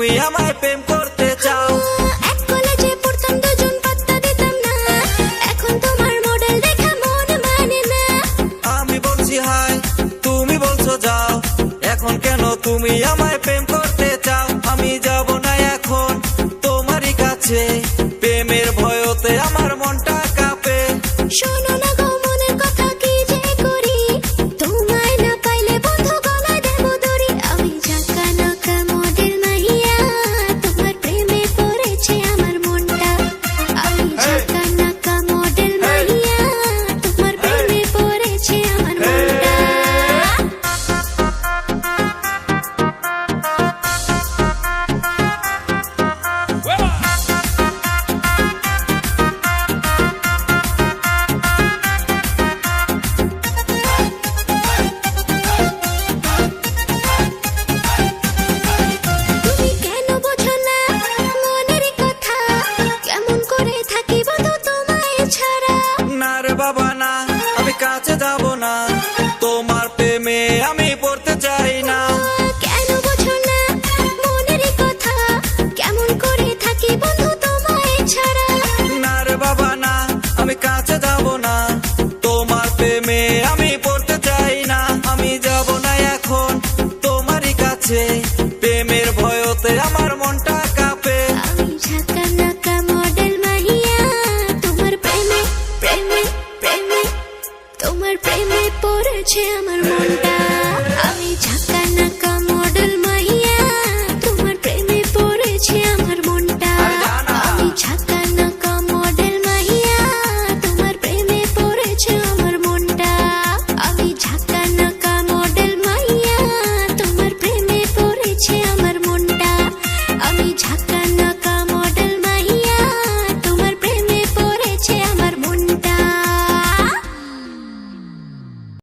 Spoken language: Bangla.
তুমি আমায় প্রেম করতে চাও। এক কলেজে পড়তাম দুজন পাত্তা দিতাম না, এখন তোমার মডেল দেখা মন মানে না। আমি বলছি হাই, তুমি বলছো যাও, এখন কেন তুমি আমায় প্রেম করতে চাও? আমি যাব না এখন তোমারই কাছে, প্রেমের ভয়তে আমার মনটা কাঁপে। শোনো না গো মনের কথা কি যে করি, তোমায় না পাইলে বন্ধু গলায় দেব দড়ি। আমি ঝাঁকা নাকা মডেল মাইয়া, তোমার প্রেমে পড়েছে আমার মনটা। আমি ঝাঁকা নাকা মডেল মাইয়া, তোমার প্রেমে পড়েছে আমার মনটা। তুমি কেন বোঝো না মনের কথা, কেমন করে থাকি বন্ধু তোমায় ছাড়া। না রে বাবা না, আমি কাছে যাব না, তোমার প্রেমে আমি পড়তে চাই না। কেন বোঝো না মনের কথা, কেমন করে থাকি বন্ধু তোমায় ছাড়া। না রে বাবা না, আমি কাছে যাব না, তোমার প্রেমে আমি পড়তে চাই না। আমি যাব না এখন তোমারই কাছে, প্রেমের ভয়তে আমার মনটা কাঁপে। আমি ঝাঁকা নাকা মডেল মাহিয়া, তোমার প্রেমে প্রেমে প্রেমে, তোমার প্রেমে পড়েছে আমার মনটা। আমি ঝাঁকা নাকা